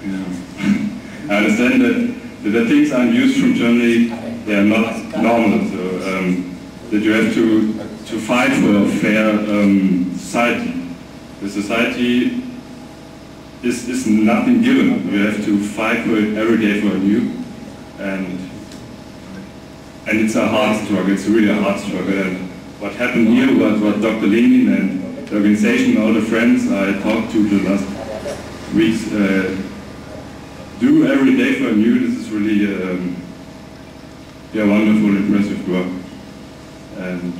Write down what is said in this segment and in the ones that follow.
Yeah. I understand that the things I'm used from Germany, they are not normal. So that you have to fight for a fair society. The society is nothing given. You have to fight for it every day for you, and it's a hard struggle. It's really a hard struggle. And what happened here, what Dr. Lenin and the organization, all the friends I talked to the last weeks do every day for you. This is really wonderful, impressive work. And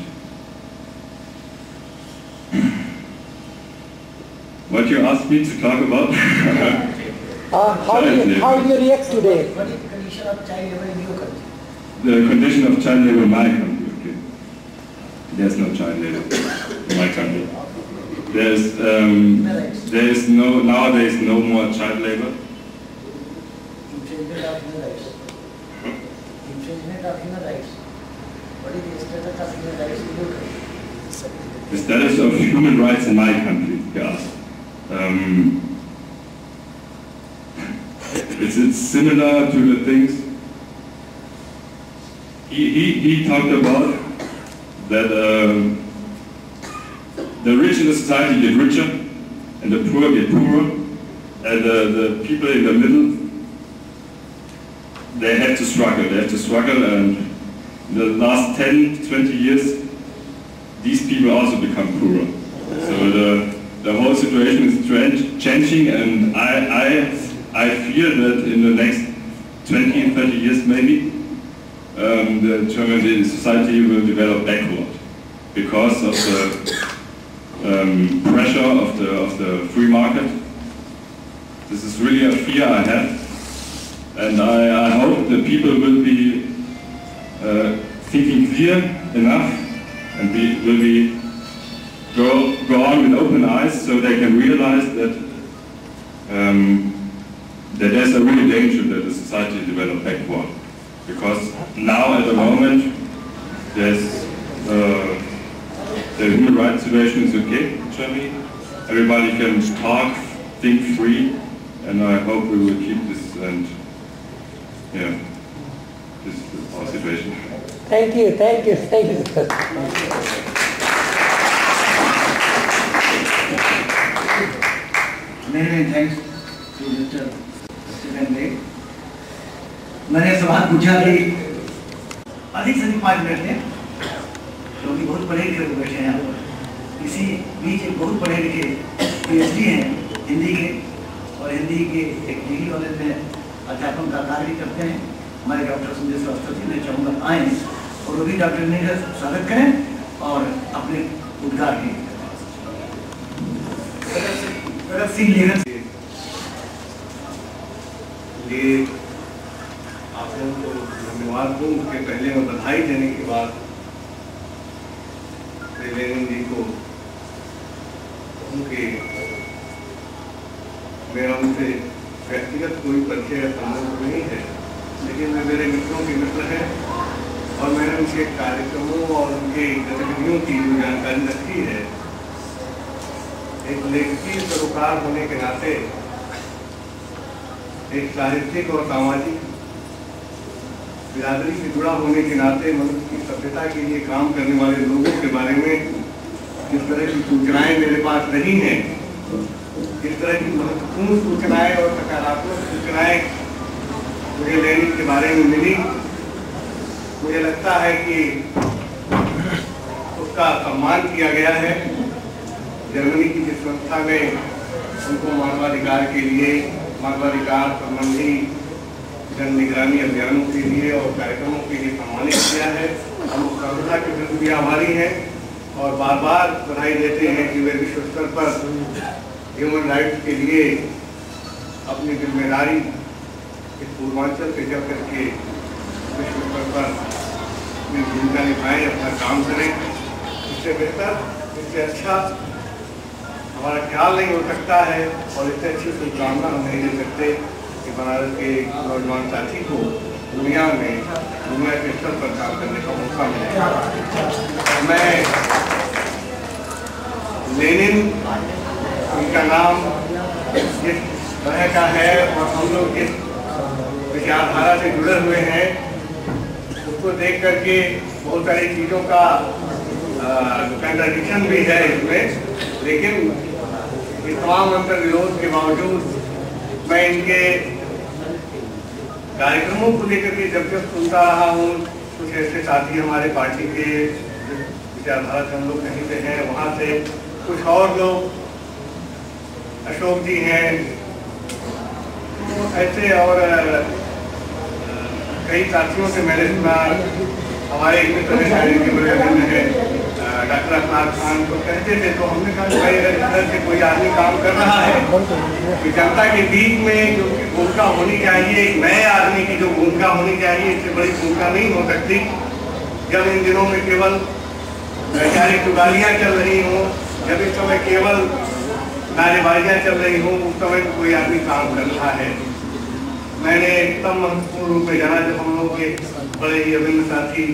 what you asked me to talk about? How do you react today? What is the condition of child labor in your country? The condition of child labor in my country. Okay. There's no child labor in my country. Nowadays no more child labor. Infringement of human rights. Infringement of human rights. What is the status of human rights in your country? The status of human rights in my country, yes. It's similar to the things he talked about, that the rich in the society get richer and the poor get poorer, and the people in the middle, they have to struggle, and in the last 10, 20 years these people also become poorer. So the whole situation is changing, and I fear that in the next 20 and 30 years maybe the German society will develop backward because of the pressure of the free market. This is really a fear I have, and I hope the people will be thinking clear enough and will go on with open eyes, so they can realize that that there's a real danger that the society develop backward. Because now at the moment there's the human rights situation is okay in Germany. Everybody can talk, think free, and I hope we will keep this, and yeah, this is our situation. Thank you. Many thanks to Mr. Stephen Lake. मैंने सवाल पूछा कि अधिक से अधिक 5 minute लें, क्योंकि बहुत पढ़े लिखे लोग बैठे हैं यहाँ पर। इसी बीच एक बहुत पढ़े लिखे PhD हैं हिंदी के, और हिंदी के एक डिग्री कॉलेज में अध्यापन का कार्य करते हैं। हमारे डॉक्टर संजय श्रीवास्तव जी, मैं चाहूँगा आएँ और वो भी डॉक्टर ने स्वागत करें और अपने उद्गार के आप लोगों को धन्यवाद दूँ कि पहले मैं बधाई देने के बाद लेनिन जी को कहूँ कि मेरा उनसे व्यक्तिगत कोई परिचय या संबंध नहीं है, लेकिन वे मेरे मित्रों के मित्र हैं और मैंने उनके कार्यक्रमों और उनके गतिविधियों की जो जानकारी रखी है, एक लेखकीय सरोकार होने के नाते, एक साहित्यिक और सामाजिक बिरादरी से जुड़ा होने के नाते, मनुष्य की सभ्यता के लिए काम करने वाले लोगों के बारे में जिस तरह की सूचनाएं मेरे पास रही हैं, इस तरह की महत्वपूर्ण सूचनाएं और सकारात्मक सूचनाएं मुझे लेनिन के बारे में मिली, मुझे लगता है कि उसका सम्मान किया गया है। जर्मनी की जिस संस्था ने उनको मानवाधिकार के लिए, मानवाधिकार संबंधी जन निगरानी अभियानों के लिए और कार्यक्रमों के लिए सम्मानित किया है, हम उस संस्था के प्रति भी आभारी हैं और बार बार बधाई देते हैं कि वे विश्व स्तर पर ह्यूमन राइट्स के लिए अपनी जिम्मेदारी इस पूर्वांचल से जब करके विश्व स्तर पर अपनी भूमिका निभाएं, अपना काम करें। इससे बेहतर, इससे अच्छा हमारा ख्याल नहीं हो सकता है और इससे अच्छी शुभकामना हम नहीं दे सकते कि बनारस के नौजवान साथी को दुनिया के स्तर पर काम करने का मौका मिले। मैं लेनिन, उनका नाम जिस तरह का है और हम लोग जिस विचारधारा से जुड़े हुए हैं उसको देख करके बहुत सारी चीज़ों का कंट्राडिक्शन भी है इसमें, लेकिन इस तमाम अंतर विरोध के बावजूद मैं इनके कार्यक्रमों को लेकर के जब सुनता रहा हूँ। कुछ ऐसे साथी हमारे पार्टी के विचारधारा से हम लोग कहीं पे हैं, वहाँ से कुछ और लोग, अशोक जी हैं, तो ऐसे और कई साथियों से मैंने सुना। हमारे एक मित्र है डॉक्टर अफनार खान को कहते थे, तो हमने कहा भाई अगर इस तरह से कोई आदमी काम कर रहा है कि जनता के बीच में जो भूमिका होनी चाहिए, एक नए आदमी की जो भूमिका होनी चाहिए, इससे बड़ी भूमिका नहीं हो सकती। जब इन दिनों में केवल वैचारिक चुगालियाँ चल रही हों, जब इस समय केवल नारेबाजियाँ चल रही हों, उस समय कोई आदमी काम कर रहा है। मैंने एकदम महत्वपूर्ण रूप में जाना जब हम लोग के बड़े ही अभिन्न साथी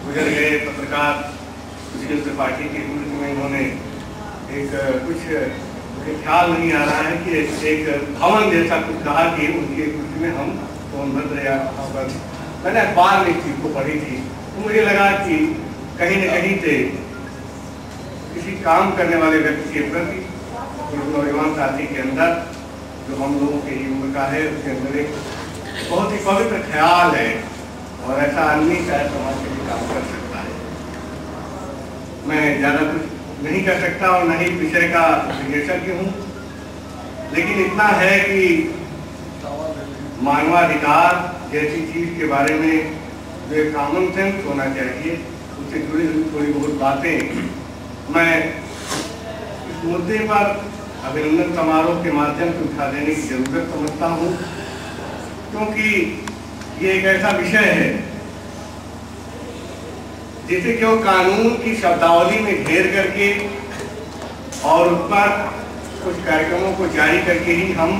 गुजर गए, पत्रकार कुछ पार्टी के विरुद्ध में इन्होंने एक कुछ ख्याल नहीं आ रहा है कि एक भवन जैसा कुछ कहा कि उनके कुछ में हम सोनभद्र या मैंने अखबार में इस चीज को पढ़ी थी, तो मुझे लगा कि कहीं न कहीं से किसी काम करने वाले व्यक्ति के प्रति नौजवान साथी के अंदर जो हम लोगों की उम्र का है उसके अंदर एक बहुत ही पवित्र ख्याल है और ऐसा आदमी शायद समाज के लिए काम कर सकता है। मैं ज़्यादा कुछ नहीं कर सकता और न ही विषय का विशेषज्ञ हूँ, लेकिन इतना है कि मानवाधिकार जैसी चीज़ के बारे में जो एक कॉमन सेंस होना चाहिए, उससे जुड़ी हुई थोड़ी बहुत बातें मैं इस मुद्दे पर अभिनंदन समारोह के माध्यम से उठा देने की जरूरत समझता हूँ, क्योंकि ये एक ऐसा विषय है जिसे क्यों कानून की शब्दावली में घेर करके और उस पर कुछ कार्यक्रमों को जारी करके ही हम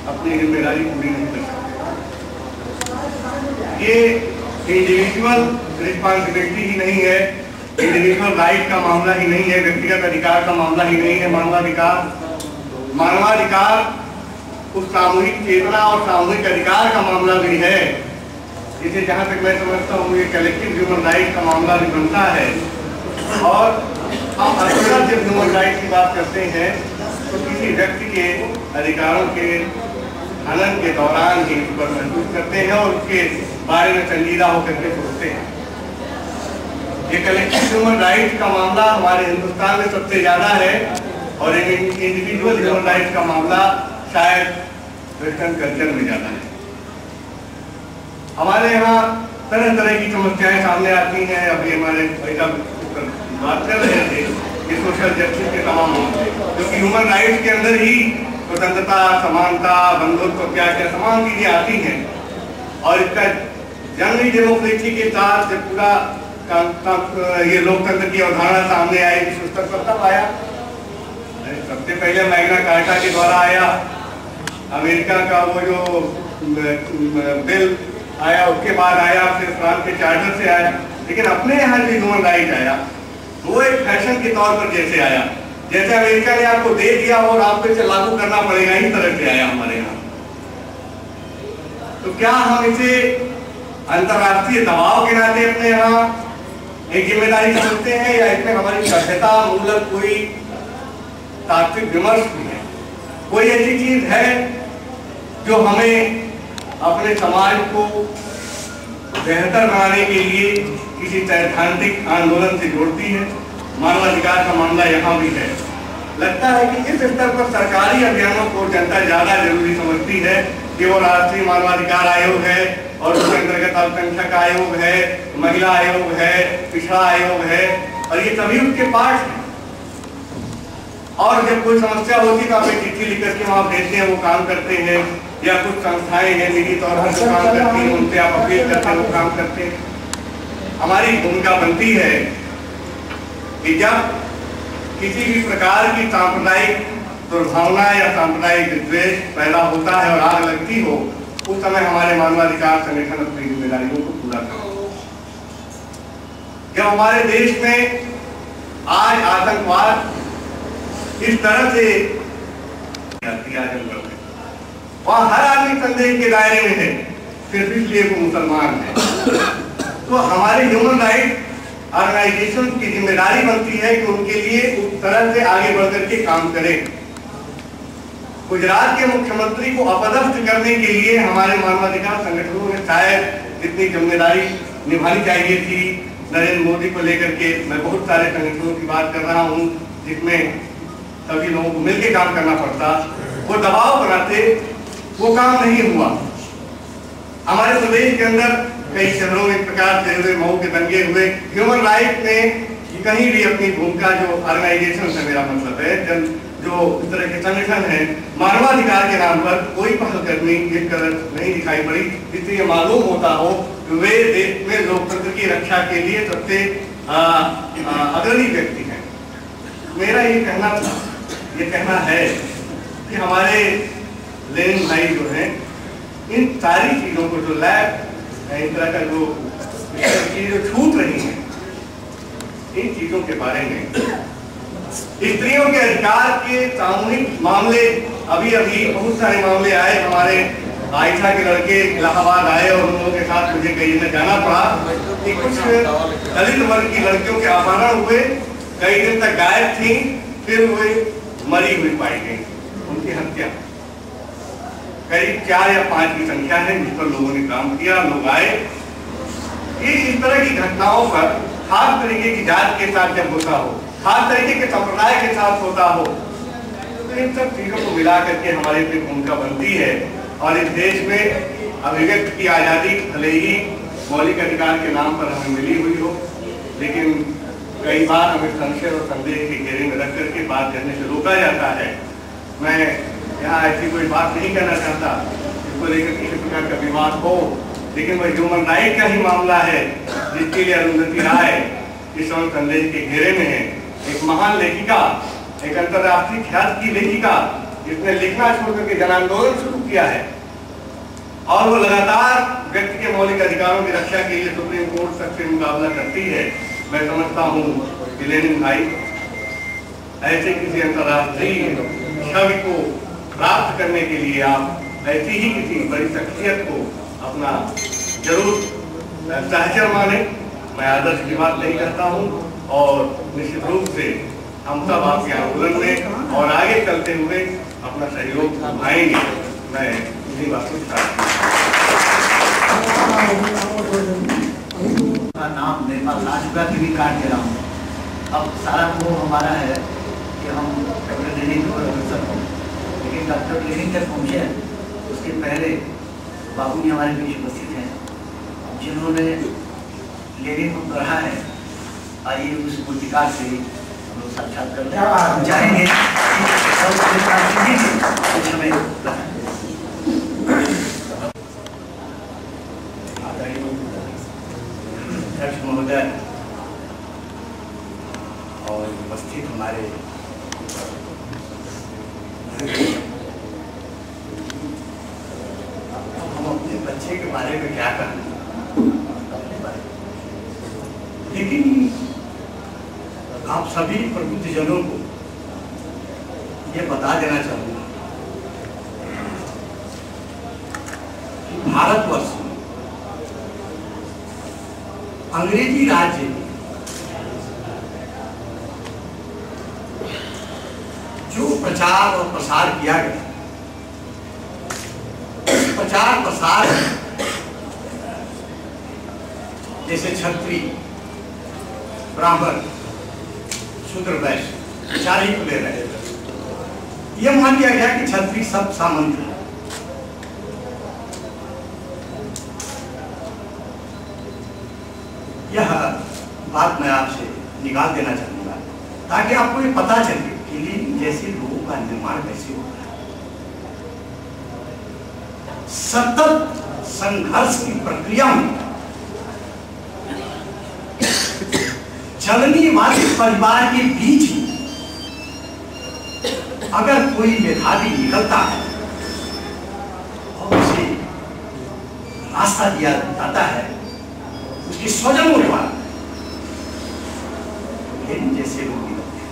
अपनी जिम्मेदारी पूरी नहीं कर सकते। ये इंडिविजुअल रिस्पॉन्सिबिलिटी ही नहीं है, इंडिविजुअल राइट का मामला ही नहीं है, व्यक्तिगत अधिकार का मामला ही नहीं है। मानवाधिकार उस सामूहिक चेतना और सामूहिक अधिकार का मामला भी है, जिसे जहाँ तक मैं समझता हूँ ये कलेक्टिव ह्यूमन राइट का मामला भी बनता है। और हम अक्सर जब ह्यूमन राइट की बात करते हैं तो किसी व्यक्ति के अधिकारों के हनन के दौरान ही उस पर महसूस करते हैं और उसके बारे में संजीदा होकर के सोचते हैं। ये कलेक्टिव ह्यूमन राइट का मामला हमारे हिंदुस्तान में सबसे ज्यादा है और इंडिविजुअल ह्यूमन राइट का मामला शायद वेस्टर्न कल्चर में ज्यादा है। हमारे यहाँ तरह तरह की समस्याएं सामने आती हैं। अभी हमारे भाई साहब बात कर रहे थे कि सोशल जस्टिस के तमाम जो कि ह्यूमन राइट्स के अंदर ही स्वतंत्रता, समानता, बंधुत्व, क्या क्या तमाम चीजें आती हैं और इसका जनरल डेमोक्रेसी के साथ जब पूरा ये लोकतंत्र की अवधारणा सामने आई विश्व स्तर पर तब आया। सबसे पहले मैग्ना कार्टा के द्वारा आया, अमेरिका का वो जो बिल आया उसके बाद आया, फिर फ्रांस के चार्टर से आया, लेकिन अपने यहाँ जो ह्यूमन राइट आया वो एक फैशन के तौर पर जैसे आया, जैसे अमेरिका ने आपको दे दिया और आपको इसे लागू करना पड़ेगा, इस तरह से आया हमारे यहाँ। तो क्या हम इसे अंतर्राष्ट्रीय दबाव के नाते अपने यहाँ एक जिम्मेदारी समझते हैं या इसमें हमारी सभ्यता मूलक कोई तात्विक विमर्श भी है, कोई ऐसी चीज है जो हमें अपने समाज को बेहतर बनाने के लिए किसी सैद्धांतिक आंदोलन से जोड़ती है। मानवाधिकार का मामला यहाँ भी है। लगता है कि इस स्तर पर सरकारी अभियानों को जनता ज्यादा जरूरी समझती है कि वो राष्ट्रीय मानवाधिकार आयोग है और उसके अंतर्गत अल्पसंख्यक आयोग है, महिला आयोग है, पिछड़ा आयोग है और ये सभी उसके पार्ट हैं। और जब कोई समस्या होती है तो आप एक चिट्ठी लिख करके वहाँ भेजते हैं, वो काम करते हैं, या कुछ संस्थाएं हैं निजी तौर पर जो काम करती हैं उनसे आप अपील करते हैं, वो काम करते हैं। हमारी भूमिका बनती है कि जब किसी भी प्रकार की सांप्रदायिक दुर्भावना या सांप्रदायिक विद्वेष पैदा होता है और आग लगती हो, उस समय हमारे मानवाधिकार संगठन अपनी जिम्मेदारियों को पूरा करें। जब हमारे देश में आज आतंकवाद इस तरह से वहाँ हर आदमी संदेह के दायरे में है, सिर्फ इसलिए वो मुसलमान है। तो हमारे ह्यूमन राइट ऑर्गेनाइजेशन की जिम्मेदारी बनती है कि उनके लिए उस तरह से आगे बढ़ करके काम करें। गुजरात के मुख्यमंत्री को अपदस्थ करने के लिए हमारे मानवाधिकार संगठनों ने शायद जितनी जिम्मेदारी निभानी चाहिए थी नरेंद्र मोदी को लेकर के, मैं बहुत सारे संगठनों की बात कर रहा हूँ जिसमें सभी लोगों को मिलकर काम करना पड़ता, वो दबाव बनाते, वो काम नहीं हुआ। हमारे प्रदेश के अंदर कई शहरों में इस प्रकार से हुए, मऊ के दंगे हुए, ह्यूमन राइट में कहीं भी अपनी भूमिका, जो ऑर्गेनाइजेशन से मेरा मतलब है, जो इस तरह के संगठन है, मानवाधिकार के नाम पर कोई पहलकदमी इस कदर नहीं दिखाई पड़ी, इसलिए मालूम होता हो वे देश में लोकतंत्र की रक्षा के लिए सबसे अग्रणी व्यक्ति हैं। मेरा ये कहना है कि हमारे लेनिन भाई जो हैं, इन सारी चीजों को, जो लैब इस तरह का जो चीजें छूट रही हैं, इन चीजों के बारे में, स्त्रियों के अधिकार के सामूहिक मामले, अभी बहुत सारे मामले आए। हमारे आयशा के लड़के इलाहाबाद आए और उन लोगों के साथ मुझे कहीं में जाना पड़ा कि कुछ दलित वर्ग की लड़कियों के अपहरण हुए, कई दिन तक गायब थी, फिर वे मरी हुई पाई गई, उनकी हत्या। करीब 4 या 5 की संख्या है जिस पर लोगों ने काम किया, लोग आए। इस तरह की घटनाओं पर खास तरीके की जात के साथ जब होता हो, खास तरीके के संप्रदाय के साथ होता हो, तो इन सब चीजों को मिला करके हमारी अपनी भूमिका बनती है। और इस देश में अभिव्यक्ति की आजादी भले ही मौलिक अधिकार के नाम पर हमें मिली हुई हो, लेकिन कई बार हमें संशय और संदेह के घेरे में रख करके बात करने से रोका जाता है। मैं यहाँ ऐसी कोई बात नहीं करना चाहता जिसको लेकर किसी प्रकार का विवाद हो, लेकिन वह ह्यूमन राइट का ही मामला है जिसके लिए अरुंधति राय इस समय संदेश के घेरे में है। एक महान लेखिका, एक अंतर्राष्ट्रीय ख्याति की लेखिका, जिसने लिखना छोड़ करके जन आंदोलन शुरू किया है और वो लगातार व्यक्ति के मौलिक अधिकारों की रक्षा के लिए सुप्रीम कोर्ट तक से मुकाबला करती है। मैं समझता हूँ कि लेनिन भाई ऐसे किसी अंतर्राष्ट्रीय छवि को प्राप्त करने के लिए आप ऐसी ही किसी बड़ी शख्सियत को अपना जरूर सहचर माने। मैं आदर्श की बात नहीं करता हूँ और निश्चित रूप से हम सब आपके आंदोलन में और आगे चलते हुए अपना सहयोग निभाएंगे। मैं इसी बात को नाम मेरे पास आ चुका कि भी काट दे रहा हूँ। अब सारा वो हमारा है कि हम डॉक्टर लेनिन को अग्रसर हों, लेकिन डॉक्टर लेनिन तक पहुँचे उसके पहले बाबू जी हमारे बीच उपस्थित हैं जिन्होंने लेनिन को पढ़ा है। आइए उस मूर्तिकार से हम लोग साक्षात्कार जाएंगे। अध्यक्ष महोदय और उपस्थित हमारे हम अपने बच्चे के बारे में क्या कहना, लेकिन आप सभी प्रबुद्धजनों को ये बता देना चाहूंगा कि भारतवर्ष में अंग्रेजी राज्य में जो प्रचार और प्रसार किया गया, प्रचार प्रसार जैसे क्षत्रिय, ब्राह्मण, शूद्र, वैश्य चार ही खुले रहे। यह मान लिया गया कि क्षत्रिय सब सामंत है। यह बात मैं आपसे निकाल देना चाहूंगा ताकि आपको ये पता चले कि लेनिन जैसे लोगों का निर्माण कैसे होता है। सतत संघर्ष की प्रक्रिया में चलने वाले परिवार के बीच अगर कोई मेधावी निकलता है और उसे रास्ता दिया जाता है उसके स्वजनों द्वारा, लेनिन जैसे लोग निकलते हैं।